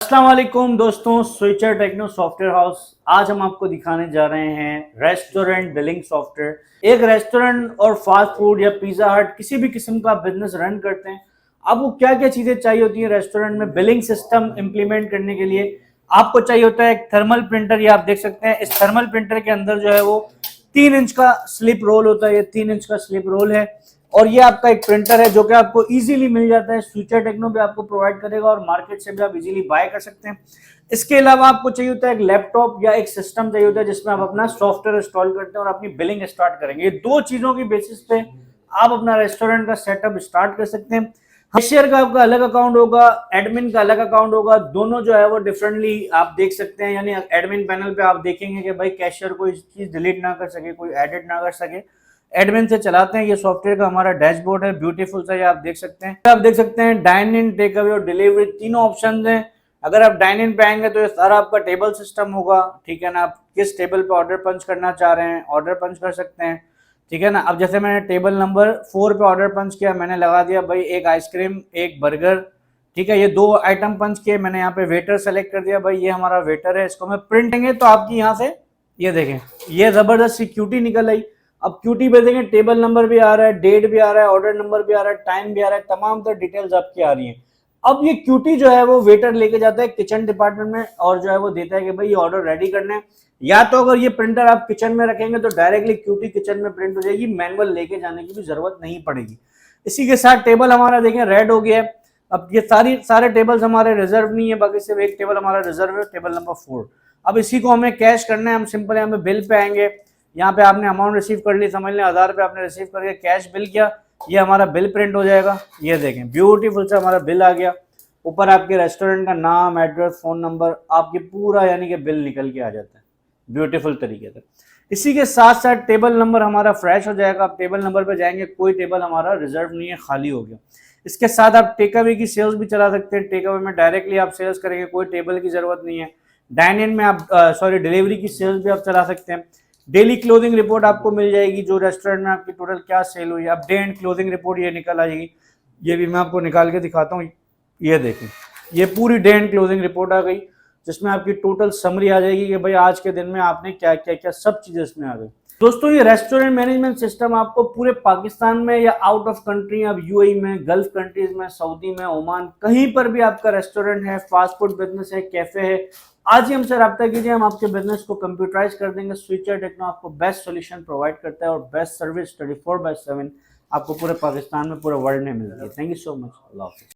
अस्सलाम वालेकुम दोस्तों, स्विचर टेक्नो सॉफ्टवेयर हाउस। आज हम आपको दिखाने जा रहे हैं रेस्टोरेंट बिलिंग सॉफ्टवेयर। एक रेस्टोरेंट और फास्ट फूड या पिज्जा हट किसी भी किस्म का बिजनेस रन करते हैं, आपको क्या क्या चीजें चाहिए होती है रेस्टोरेंट में बिलिंग सिस्टम इंप्लीमेंट करने के लिए। आपको चाहिए होता है एक थर्मल प्रिंटर। ये आप देख सकते हैं, इस थर्मल प्रिंटर के अंदर जो है वो 3 इंच का स्लिप रोल होता है। ये 3 इंच का स्लिप रोल है और ये आपका एक प्रिंटर है जो कि आपको इजीली मिल जाता है। स्विचर टेक्नो भी आपको प्रोवाइड करेगा और मार्केट से भी आप इजीली बाय कर सकते हैं। इसके अलावा आपको चाहिए होता है एक लैपटॉप या एक सिस्टम चाहिए होता है जिसमें आप अपना सॉफ्टवेयर इंस्टॉल करते हैं और अपनी बिलिंग स्टार्ट करेंगे। ये दो चीजों की बेसिस पे आप अपना रेस्टोरेंट का सेटअप स्टार्ट कर सकते हैं। कैशियर का आपका अलग अकाउंट होगा, एडमिन का अलग अकाउंट होगा, दोनों जो है वो डिफरेंटली आप देख सकते हैं। यानी एडमिन पैनल पे आप देखेंगे कि भाई कैशियर कोई चीज डिलीट ना कर सके, कोई एडिट ना कर सके, एडमिन से चलाते हैं। ये सॉफ्टवेयर का हमारा डैशबोर्ड है, ब्यूटीफुल सा, ये आप देख सकते हैं। आप देख सकते हैं डाइन इन, टेक अवे और डिलीवरी तीनों ऑप्शन हैं। अगर आप डाइन इन पे आएंगे तो ये सारा आपका टेबल सिस्टम होगा, ठीक है ना। आप किस टेबल पे ऑर्डर पंच करना चाह रहे हैं, ऑर्डर पंच कर सकते हैं, ठीक है ना। अब जैसे मैंने टेबल नंबर 4 पे ऑर्डर पंच किया, मैंने लगा दिया भाई एक आइसक्रीम एक बर्गर, ठीक है। ये 2 आइटम पंच किए, मैंने यहाँ पे वेटर सेलेक्ट कर दिया, भाई ये हमारा वेटर है। इसको मैं प्रिंट करेंगे तो आपकी यहाँ से ये देखें, ये जबरदस्त सी क्यूटी निकल आई। अब क्यूटी पे देखें, टेबल नंबर भी आ रहा है, डेट भी आ रहा है, ऑर्डर नंबर भी आ रहा है, टाइम भी आ रहा है, तमाम तो डिटेल्स आपकी आ रही हैं। अब ये क्यूटी जो है वो वेटर लेके जाता है किचन डिपार्टमेंट में और जो है वो देता है कि भाई ये ऑर्डर रेडी करना है। या तो अगर ये प्रिंटर आप किचन में रखेंगे तो डायरेक्टली क्यूटी किचन में प्रिंट हो जाएगी, मैनुअल लेके जाने की भी जरूरत नहीं पड़ेगी। इसी के साथ टेबल हमारा देखें रेड हो गया है। अब ये सारे टेबल्स हमारे रिजर्व नहीं है, बाकी सिर्फ एक टेबल हमारा रिजर्व है, टेबल नंबर 4। अब इसी को हमें कैश करना है। हम सिंपल यहाँ पे बिल पे आएंगे, यहाँ पे आपने अमाउंट रिसीव कर ली, समझ लें 1000 रुपये आपने रिसीव करके कैश बिल किया, ये हमारा बिल प्रिंट हो जाएगा। ये देखें ब्यूटीफुल सा हमारा बिल आ गया। ऊपर आपके रेस्टोरेंट का नाम, एड्रेस, फोन नंबर, आपके पूरा यानी कि बिल निकल के आ जाता है ब्यूटीफुल तरीके से। इसी के साथ साथ टेबल नंबर हमारा फ्रेश हो जाएगा। आप टेबल नंबर पे जाएंगे, कोई टेबल हमारा रिजर्व नहीं है, खाली हो गया। इसके साथ आप टेक अवे की सेल्स भी चला सकते हैं। टेक अवे में डायरेक्टली आप सेल्स करेंगे, कोई टेबल की जरूरत नहीं है। डाइन इन में आप डिलीवरी की सेल्स भी आप चला सकते हैं। डेली क्लोजिंग रिपोर्ट आपको मिल जाएगी, जो रेस्टोरेंट में आपकी टोटल क्या सेल हुई है। अब डे एंड क्लोजिंग रिपोर्ट ये निकल आएगी, ये भी मैं आपको निकाल के दिखाता हूँ। ये देखें, ये पूरी डे एंड क्लोजिंग रिपोर्ट आ गई जिसमें आपकी टोटल समरी आ जाएगी कि भाई आज के दिन में आपने क्या क्या क्या सब चीजें इसमें आ गई। दोस्तों ये रेस्टोरेंट मैनेजमेंट सिस्टम आपको पूरे पाकिस्तान में या आउट ऑफ कंट्री, आप यूएई में, गल्फ कंट्रीज में, सऊदी में, ओमान, कहीं पर भी आपका रेस्टोरेंट है, फास्ट फूड बिजनेस है, कैफे है, आज ही हमसे रब्ता कीजिए, हम आपके बिजनेस को कंप्यूटराइज कर देंगे। स्विचर टेक्नो आपको बेस्ट सोल्यूशन प्रोवाइड करता है और बेस्ट सर्विस 24/7 आपको पूरे पाकिस्तान में, पूरे वर्ल्ड में मिलती है। Thank you so much. अल्लाह हाफिज़।